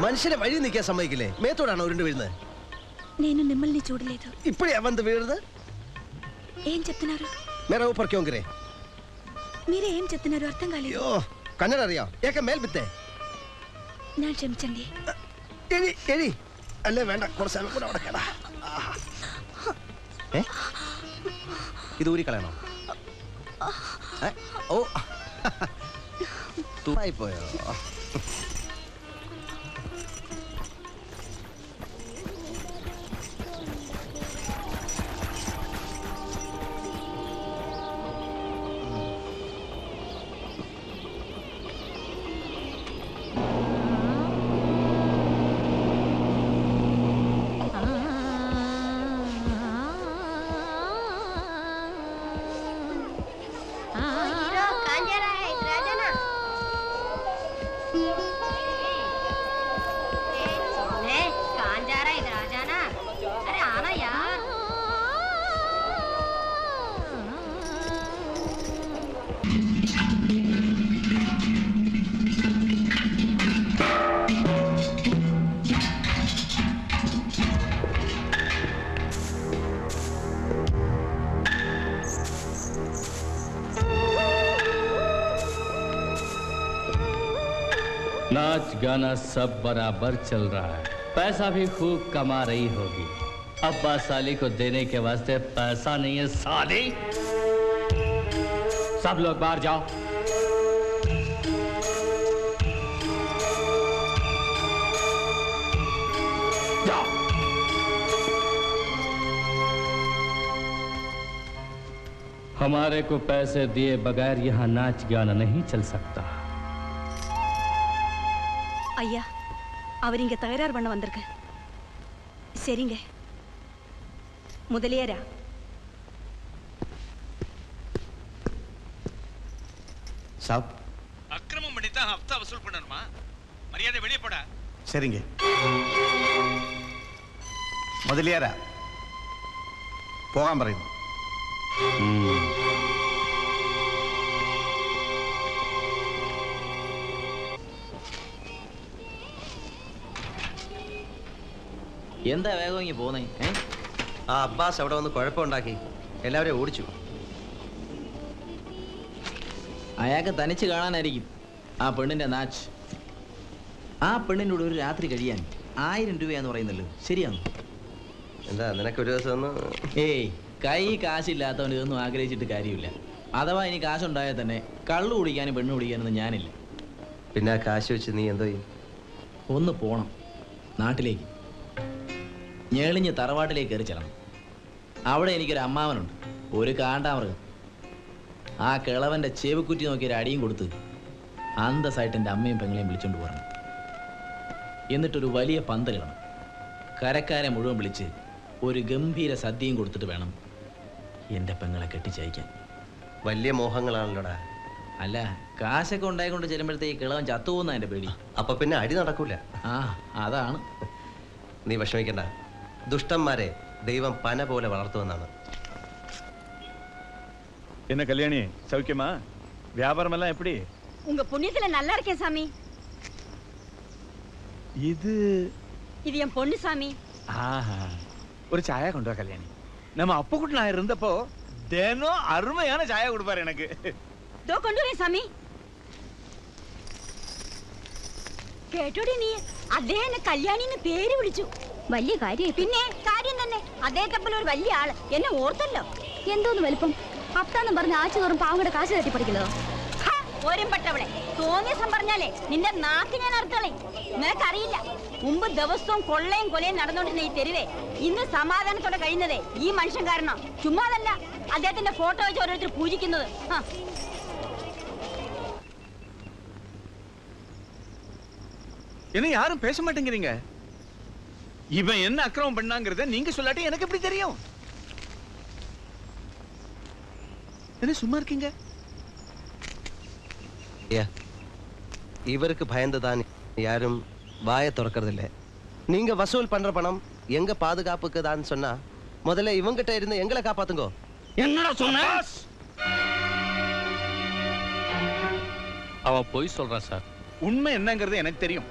మనిషిని వഴി నిൽക്കാൻ సమ్మతిക്കില്ലേ? మేతోడాണോ ఉరుండి వీഴുന്നത്? నేను మిమ్మల్ని చూడలేదు. ఇప్పుడే అవంత వీഴുന്നത്? ఏం చెప్తున్నారు? మేరా ఊపర్ క్యోं గిరే? మీరే ఏం చెప్తున్నారు అర్థం కాలేదు. అయ్యో కన్నడ അറിയാ? ఏక మేల్ బిత్తే. ഞാൻ ക്ഷമിച്ചండి. എഴി എഴി അല്ലേ വേണ്ട കുറച്ച് സമയം കൂടെ അവിടെ കേടാ. ഇത് ഊരി കളയണോ? ഓ തൂപ്പായി പോയോ? नाच गाना सब बराबर चल रहा है, पैसा भी खूब कमा रही होगी। अब्बा साली को देने के वास्ते पैसा नहीं है साली। सब लोग बाहर जाओ। जाओ। हमारे को पैसे दिए बगैर यहाँ नाच गाना नहीं चल सकता। ஐயா, அவர் இங்க தகராறு பண்ண வந்திருக்கு. சரிங்க முதலியாரா? சாப் அக்கிரமம் பண்ணிட்டா ஹப்தா வசூல் பண்ணணுமா? மரியாதை வெளியே போடா. சரிங்க முதலியாரா போகாம പറയുന്നു. എന്താ വേഗം ഇങ്ങ് പോന്നേ? ആ അബ്ബാസ് അവിടെ വന്ന് കുഴപ്പമുണ്ടാക്കി എല്ലാവരെയും ഓടിച്ചു. അയാൾക്ക് തനിച്ച് കാണാനായിരിക്കും ആ പെണ്ണിന്റെ നാച്ച്. ആ പെണ്ണിനോട് ഒരു രാത്രി കഴിയാൻ 1000 രൂപയാന്ന് പറയുന്നല്ലോ, ശരിയാണോ? എന്താ നിനക്കൊരു ദിവസം? ഏയ്, കൈ കാശില്ലാത്തവന് ഇതൊന്നും ആഗ്രഹിച്ചിട്ട് കാര്യമില്ല. അഥവാ ഇനി കാശുണ്ടായാൽ തന്നെ കള്ളു കുടിക്കാനും പെണ്ണ് കുടിക്കാനൊന്നും ഞാനില്ല. പിന്നെ ആ കാശ് വെച്ച് നീ എന്തോ ചെയ്യും? ഒന്ന് പോണം നാട്ടിലേക്ക്, ഞെളിഞ്ഞ് തറവാട്ടിലേക്ക് കയറി ചെല്ലണം. അവിടെ എനിക്കൊരു അമ്മാവനുണ്ട്, ഒരു കാണ്ടാമൃഗം. ആ കിളവൻ്റെ ചെവിക്കുറ്റി നോക്കി ഒരു അടിയും കൊടുത്ത് അന്തസ്സായിട്ട് എൻ്റെ അമ്മയും പെങ്ങളെയും വിളിച്ചോണ്ട് പോകണം. എന്നിട്ടൊരു വലിയ പന്തലിടണം. കരക്കാരെ മുഴുവൻ വിളിച്ച് ഒരു ഗംഭീര സദ്യയും കൊടുത്തിട്ട് വേണം എൻ്റെ പെങ്ങളെ കെട്ടിച്ചയക്കാൻ. വലിയ മോഹങ്ങളാണല്ലോടാ. അല്ല, കാശൊക്കെ ഉണ്ടായിക്കൊണ്ട് ചെല്ലുമ്പോഴത്തേക്ക് കിളവൻ ചത്തുപോകുന്ന എൻ്റെ പേടി. അപ്പൊ പിന്നെ അടി നടക്കൂല. ആ, അതാണ്. നീ വിഷമിക്കണ്ട, ദുഷ്ടന്മാരെ ദൈവം പന പോലെ വളർത്തുമെന്നാണ്. என்ன கல்யாணி, சௌக்கியமா? வியாபாரம் எல்லாம் எப்படி? உங்க புண்ணியத்துல நல்லா இருக்கேன் சாமி. இது என் பொண்ணு சாமி. ஆஹா, ஒரு சாயா கொண்டு வா கல்யாணி. நம்ம அப்பக்குட்டி நான் இருந்தப்போ தினம் அருமையான சாயா கொடுப்பாரு எனக்கு. இதோ கொண்டு வரேன் சாமி. കേട്ടോടി നീ, അദ്ദേഹം കല്യാണിന്ന് പേര് വിളിച്ചു. വലിയ കാര്യം. പിന്നെ കാര്യം തന്നെ. അദ്ദേഹത്തെ പോലെ ഒരു വലിയ ആള് എന്നെ ഓർത്തല്ലോ. എന്തോന്ന് വലിപ്പം? അത്താന്നും പറഞ്ഞ ആച്ചു തോറും പാവങ്ങളുടെ കാശ് തട്ടി പഠിക്കുന്നത്. ഓരമ്പട്ടവളെ, തോന്നിയസം പറഞ്ഞാലേ നിന്റെ നാക്ക് ഞാൻ അർത്ഥളെ. നിനക്കറിയില്ല, മുമ്പ് ദിവസവും കൊള്ളയും കൊലയും നടന്നുകൊണ്ടിരുന്ന ഈ തെരുവേ ഇന്ന് സമാധാനത്തോടെ കഴിയുന്നതേ ഈ മനുഷ്യൻ കാരണം. ചുമ്മാതല്ല അദ്ദേഹത്തിന്റെ ഫോട്ടോ വെച്ച് ഓരോരുത്തർ പൂജിക്കുന്നത്. என்ன யாரும் பேச மாட்டேங்கிறீங்க? இவன் என்ன அக்கிரமம் பண்ணாங்கிறத நீங்க சொல்லாட்டி எனக்கு எப்படி தெரியும்? என்ன சும்மா இருக்கீங்க? இவருக்கு பயந்துதான் யாரும் வாயை திறக்கறதில்ல. நீங்க வசூல் பண்ற பணம் எங்க பாதுகாப்புக்கு தான் சொன்னா முதல்ல இவங்கிட்ட இருந்து எங்களை காப்பாத்துங்கோ. என்னடா சொன்ன? அவன் போய் சொல்றான் சார். உண்மை என்னங்கிறது எனக்கு தெரியும்.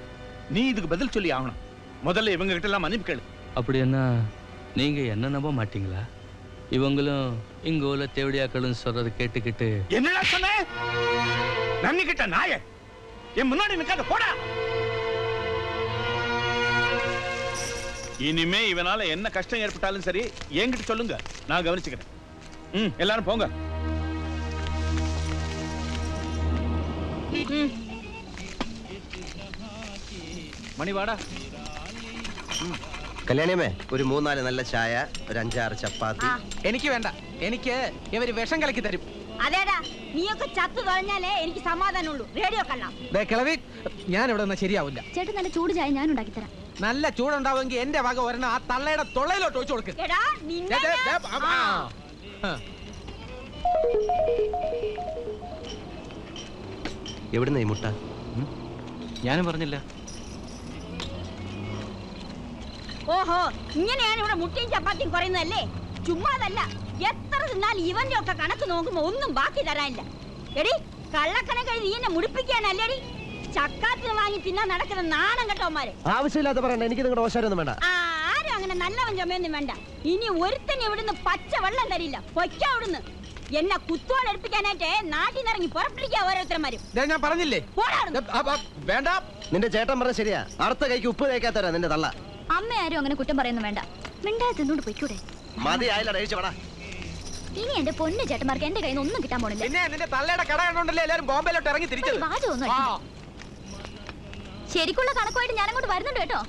நீ இதுக்கு பதில் சொல்லி ஆகணும். முதல்ல இவங்க கிட்ட எல்லாம் மன்னிப்பு கேளு. அப்படி என்ன நீங்க என்ன நம்ப மாட்டீங்களா? இவங்களும் இங்க உள்ள தேவடியாக்களும் சொல்றது கேட்டுக்கிட்டு என்னடா சொன்ன? நன்னி கிட்ட நாய என் முன்னாடி நிக்காத, போடா. இனிமே இவனால என்ன கஷ்டம் ஏற்பட்டாலும் சரி என்கிட்ட சொல்லுங்க, நான் கவனிச்சுக்கிறேன். எல்லாரும் போங்க. മണി വാടാ. കല്യാണിയമ്മേ, ഒരു 3-4 നല്ല ചായ, ഒരു 5-6 ചപ്പാത്തി. എനിക്ക് വേണ്ട, എനിക്ക് ഇവര് വിഷം കലക്കി തരും. അതേടാ, നീയൊക്കെ ചത്തു കളഞ്ഞാലേ എനിക്ക് സമാധാനമുള്ളൂ. റേഡിയോ കള്ളാം. കിളവി, ഞാൻ ഇവിടെ നിന്ന് ശരിയാവില്ല. ചേട്ടൻ നല്ല ചൂട് ചായ ഞാൻ ഉണ്ടാക്കി തരാം. നല്ല ചൂടുണ്ടാവുമെങ്കിൽ എന്റെ വക ഒരെണ്ണം ആ തള്ളയുടെ തൊള്ളയിലോട്ട് ഒഴിച്ചു കൊടുക്ക്. എടാ നിന്നെ എവിടുന്ന ഈ മുട്ട? ഞാനും പറഞ്ഞില്ല. ഓഹോ, ഇങ്ങനെയാണ് ഇവിടെ മുട്ടയും ചപ്പാത്തിയും കുറയുന്നതല്ലേ? ചുമ്മാതല്ല, എത്ര തിന്നാൽ ഇവന്റെ ഒക്കെ കണക്ക് നോക്കുമ്പോ ഒന്നും ബാക്കി തരാനില്ല. എടി കള്ളക്കണക്ക് നീ എന്നെ മുടിപ്പിക്കാനല്ലേടി? ചക്കാത്തിന് വാങ്ങി തിന്നാൻ നടക്കുന്ന നാണം കെട്ടവന്മാര്. ആവശ്യമില്ലാത്ത പറയണ്ട, എനിക്ക് നിങ്ങളുടെ ഓശാരൊന്നും വേണ്ട. ആരും അങ്ങനെ നല്ലവൻ ചുമയൊന്നും വേണ്ട. ഇനി ഒരുത്തന്നെ ഇവിടുന്ന് പച്ച വെള്ളം തരില്ല. പൊയ്ക്കാ അവിടുന്ന്. എന്നെ കുത്തോടെ എടുപ്പിക്കാനായിട്ട് നാട്ടിൽ നിന്ന് ഇറങ്ങി പുറപ്പിടിക്കാ ഓരോരുത്തന്മാരും. ഞാൻ പറഞ്ഞില്ലേ വേണ്ട. നിന്റെ ചേട്ടൻ പറഞ്ഞ ശരിയാ, അർത്ഥ കൈക്ക് ഉപ്പ് തേക്കാത്തരാ നിന്റെ തള്ള. അമ്മ ആരും അങ്ങനെ കുറ്റം പറയുന്നു വേണ്ട. മിണ്ടാതെ തിന്നോണ്ട് പൊയ്ക്കൂടെ? മതി, ആയില്ല, കഴിച്ചോടാ. ഇനി എന്റെ പൊന്നു ചേട്ടന്മാർക്ക് എന്റെ കയ്യിൽ നിന്ന് ഒന്നും കിട്ടാൻ പോണില്ല. പിന്നെ നിന്റെ തള്ളയുടെ കട കണ്ടോണ്ടല്ലേ എല്ലാരും ബോംബെയിലോട്ട് ഇറങ്ങി തിരിച്ചത്. ശരിക്കുള്ള കണക്കുമായിട്ട് ഞാൻ അങ്ങോട്ട് വരുന്നുണ്ട് കേട്ടോ.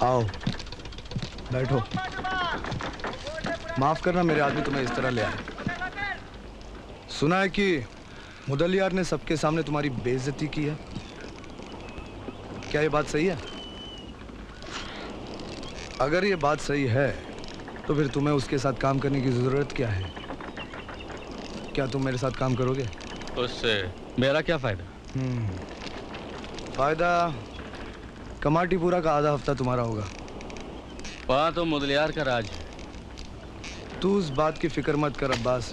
आओ बैठो। माफ करना मेरे आदमी तुम्हें इस तरह ले आए। सुना है कि मुदलियार ने सबके सामने तुम्हारी बेइज्जती की है, क्या ये बात सही है? अगर ये बात सही है तो फिर तुम्हें उसके साथ काम करने की जरूरत क्या है? क्या तुम मेरे साथ काम करोगे? उससे मेरा क्या फायदा? फायदा कमाटीपुरा का आधा हफ्ता तुम्हारा होगा। वहाँ तो मुदलियार का राज है। तू उस बात की फिक्र मत कर अब्बास।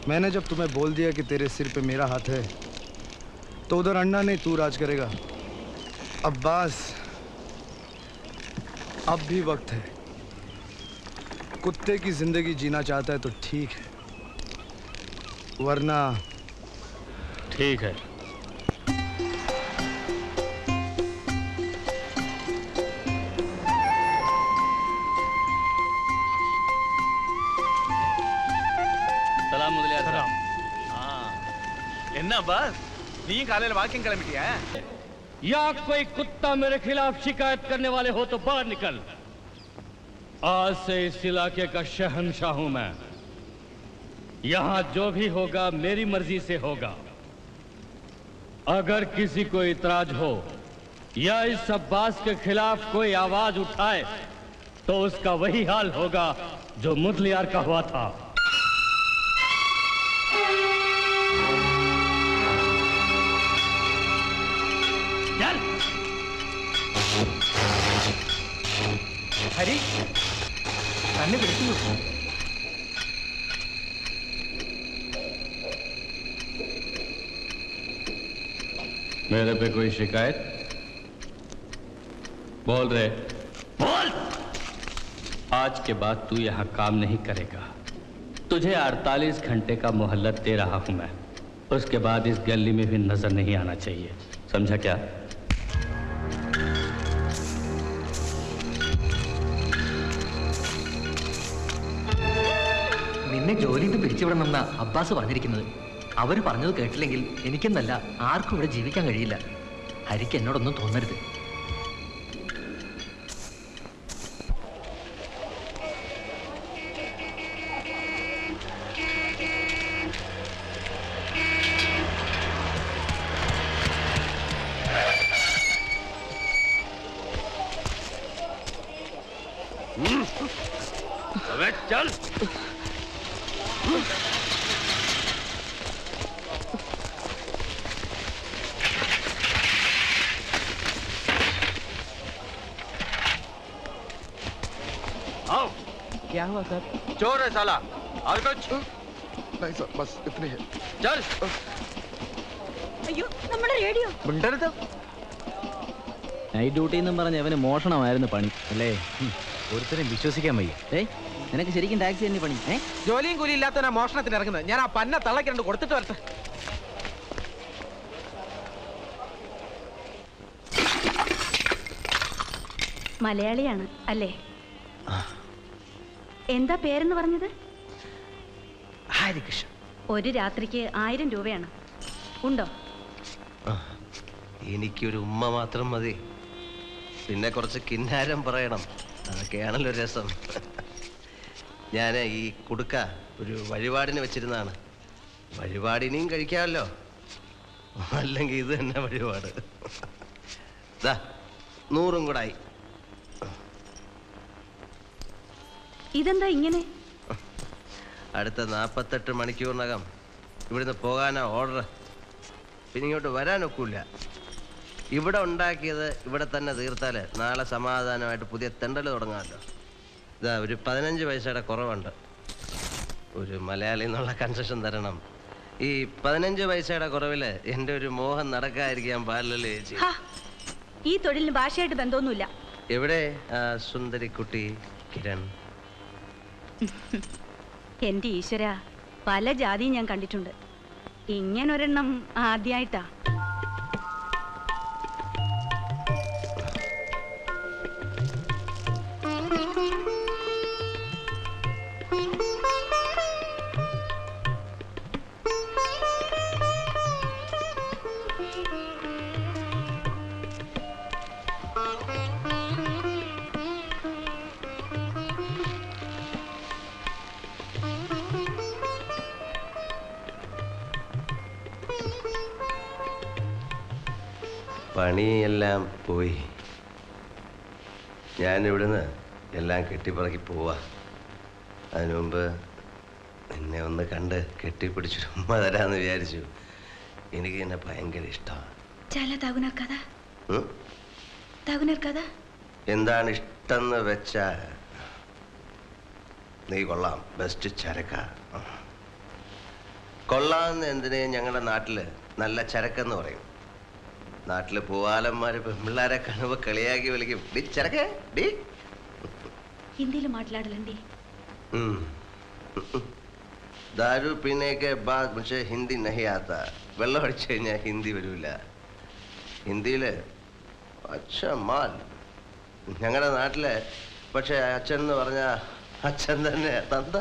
मैंने जब तुम्हें बोल दिया कि तेरे सिर पे मेरा हाथ है, तो उधर अन्ना नहीं तू राज करेगा। अब्बास, अब भी वक्त है। कुत्ते की जिंदगी जीना चाहता है तो ठीक है, वरना ठीक है। सलाम मुदलियार साहब। என்ன பாஸ், நீயும் காலையில வாக்கிங் கிளம்பிட்டியா? या कोई कुत्ता मेरे खिलाफ शिकायत करने वाले हो तो बाहर निकल। आज से इस इलाके का शहंशाह हूं मैं। यहां जो भी होगा मेरी मर्जी से होगा। अगर किसी को इतराज हो या इस अब्बास के खिलाफ कोई आवाज उठाए तो उसका वही हाल होगा जो मुदलियार का हुआ था। ഹരി തന്നെ വിളിക്കുന്നു. मेरे पे कोई शिकायत? बोल रहे बोल। आज के बाद तू यहां काम नहीं करेगा। तुझे 48 घंटे का मोहल्लत दे रहा हूं मैं। उसके बाद इस गली में भी नजर नहीं आना चाहिए, समझा क्या? നിന്നെ ജോലിയിൽ നിന്ന് പിരിച്ചുവിടണമെന്നാ അബ്ബാസ് പറഞ്ഞിരിക്കുന്നത്. അവർ പറഞ്ഞത് കേട്ടില്ലെങ്കിൽ എനിക്കെന്നല്ല ആർക്കും ഇവിടെ ജീവിക്കാൻ കഴിയില്ല. ഹരിക്ക് എന്നോടൊന്നും തോന്നരുത്. चल। क्या हुआ सर? चोर है साला और कुछ नहीं सर, बस इतनी है। चल അയ്യോ നമ്മുടെ റേഡിയോ. മിണ്ടരുത്. നൈറ്റ് ഡ്യൂട്ടി എന്നും പറഞ്ഞ് അവന് മോഷണമായിരുന്നു പണി അല്ലേ? ഒരുത്തരും വിശ്വസിക്കാൻ വയ്യ. നിനക്ക് ശരിക്കും ടാക്സി തന്നെ പണി? ജോലിയും കൂലി ഇല്ലാത്തവനാ മോഷണത്തിന് ഇറങ്ങുന്നത്. ഞാൻ ആ പന്ന തള്ളക്ക് രണ്ട് കൊടുത്തിട്ട് വരട്ടെ. മലയാളിയാണ് അല്ലേ? എന്താ പേരെന്ന് പറഞ്ഞത്? ഹരികൃഷ്ണൻ. ഒരു രാത്രിക്ക് 1000 രൂപയാണ്. ഉണ്ടോ? എനിക്കൊരു ഉമ്മ മാത്രം മതി. പിന്നെ കുറച്ച് കിന്നാരം പറയണം. അതൊക്കെയാണല്ലോ രസം. ഞാൻ ഈ കുടുക്ക ഒരു വഴിപാടിന് വെച്ചിരുന്നതാണ്. വഴിപാടിനെയും കഴിക്കാമല്ലോ, അല്ലെങ്കിൽ ഇത് തന്നെ വഴിപാട്. 100 കൂടായി. ഇതെന്താ ഇങ്ങനെ? അടുത്ത 48 മണിക്കൂറിനകം ഇവിടുന്ന് പോകാനാ ഓർഡർ. പിന്നെ ഇങ്ങോട്ട് വരാനൊക്കില്ല. ഇവിടെ ഉണ്ടാക്കിയത് ഇവിടെ തന്നെ തീർത്താൽ നാളെ സമാധാനമായിട്ട് പുതിയ തെണ്ടൽ തുടങ്ങാമല്ലോ. ഒരു 15 പൈസയുടെ കുറവുണ്ട്. ഒരു മലയാളി എന്നുള്ള കൺസെഷൻ തരണം. ഈ 15 പൈസയുടെ കുറവിൽ എൻ്റെ ഒരു മോഹം നടക്കാതിരിക്കാൻ പാടില്ലല്ലോ ചേച്ചി. ഈ തൊഴിലിന് ഭാഷയായിട്ട് ബന്ധമൊന്നുമില്ല. എവിടെ ആ സുന്ദരിക്കുട്ടി കിരൺ? എൻ്റെ ഈശ്വര, പല ജാതിയും ഞാൻ കണ്ടിട്ടുണ്ട്. ഇങ്ങനൊരെണ്ണം ആദ്യമായിട്ടാ. പണിയെല്ലാം പോയി. ഞാനിവിടുന്ന് എല്ലാം കെട്ടിപ്പറക്കി പോവാ. അതിനു മുമ്പ് എന്നെ ഒന്ന് കണ്ട് കെട്ടിപ്പിടിച്ചു ഉമ്മ തരാന്ന് വിചാരിച്ചു. എനിക്ക് എന്നെ ഭയങ്കര ഇഷ്ടമാണ്. എന്താണ് ഇഷ്ടംന്ന് വെച്ചാ, നീ കൊള്ളാം, ബെസ്റ്റ് ചരക്ക. കൊള്ളാമെന്ന് എന്തിനേയും ഞങ്ങളുടെ നാട്ടില് നല്ല ചരക്കെന്ന് പറയും. നാട്ടില് പൂവാലന്മാര് പെൺപിള്ളാരെ കാണുമ്പോ കളിയാക്കി വിളിക്കും, ഡി ചരക്ക് ഡി. ഹിന്ദിയിൽ മാట్లాടലണ്ടി. ദാരു പീനേക്കെ ബാദ് മുझे ഹിന്ദി നഹി ആത്ത. വെള്ളം അടിച്ചു കഴിഞ്ഞാൽ ഹിന്ദി വരൂല. ഹിന്ദിയില് അച്ഛൻ മാൽ. ഞങ്ങളുടെ നാട്ടില് പക്ഷെ അച്ഛൻ എന്ന് പറഞ്ഞ അച്ഛൻ തന്നെ തന്ത.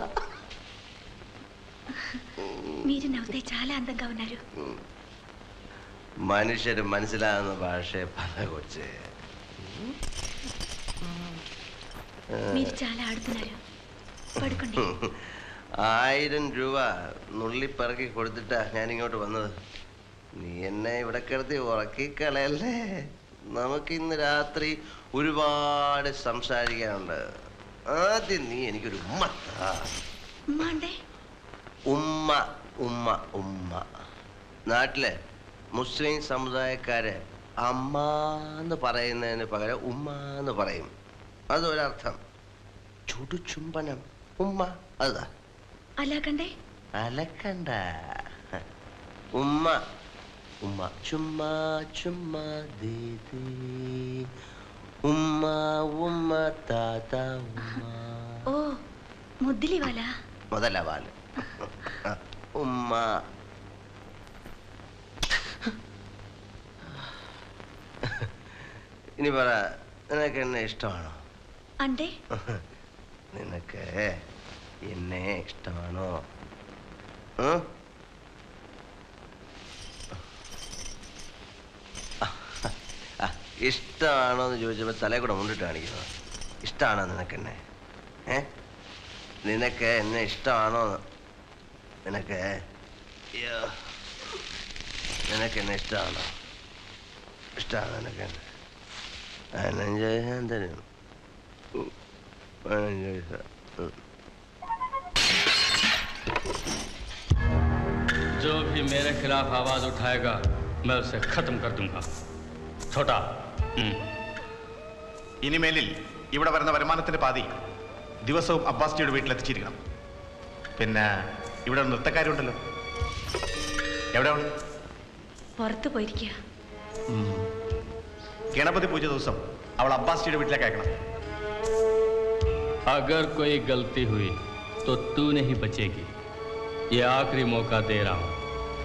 മനുഷ്യര് മനസ്സിലാകുന്ന ഭാഷയെ പല കൊച്ച്. 1000 രൂപ നുള്ളിപ്പറക്കി കൊടുത്തിട്ടാ ഞാനിങ്ങോട്ട് വന്നത്. നീ എന്നെ ഇവിടെ കിടത്തി ഉറക്കിക്കളയല്ലേ. നമുക്കിന്ന് രാത്രി ഒരുപാട് സംസാരിക്കാനുണ്ട്. ആദ്യം നീ എനിക്കൊരു ഉമ്മ. ഉമ്മ ഉമ്മ ഉമ്മ. നാട്ടിലെ മുസ്ലിം സമുദായക്കാര് അമ്മ എന്ന് പറയുന്നതിന് പകരം ഉമ്മ എന്ന് പറയും. അതൊരർത്ഥം. ചുടുചുംബനം ഉമ്മ. അതാ അലക്കണ്ടേ? അലക്കണ്ട. ഉമ്മ ഉമ്മ. ചുമ്മാ ചുമ്മാ ദീദി ഉമ്മ ഉമ്മ താത്ത ഉമ്മ. ഓ മുദ്ദിലി വാല. മുതല വാല്. ഉമ്മ. ഇനി പറ, നിനക്ക് എന്നെ ഇഷ്ടമാണോ? അണ്ടേ നിനക്ക് എന്നെ ഇഷ്ടമാണോ? ഇഷ്ടമാണോ എന്ന് ചോദിച്ചപ്പോ തലേ കൂടെ മുണ്ടിട്ട് കാണിക്കുന്നത്. ഇഷ്ടമാണോ നിനക്കെന്നെ? നിനക്ക് എന്നെ ഇഷ്ടമാണോ? നിനക്ക് നിനക്കെന്നെ ഇഷ്ടമാണോ? ഇഷ്ടമാണ് നിനക്ക്? 15 പൈസ തരും. 15 പൈസ. जो भी मेरे खिलाफ आवाज उठाएगा मैं उसे खत्म कर दूंगा. छोटा. ഇനിമേലിൽ ഇവിടെ വരുന്ന വരുമാനത്തിന്റെ പാതി ദിവസവും അബ്ബാസിറ്റിയുടെ വീട്ടിലെത്തിച്ചിരിക്കണം. പിന്നെ ഇവിടെ നൃത്തക്കാരുണ്ടല്ലോ, എവിടെ അവൾ? പുറത്തു പോയിരിക്കുക. ഗണപതി പൂജ ദിവസം അവൾ അബ്ബാസിറ്റിയുടെ വീട്ടിലേക്ക് അയക്കണം. अगर कोई गलती हुई तो तू नहीं बचेगी. ये आखिरी मौका दे रहा हूं.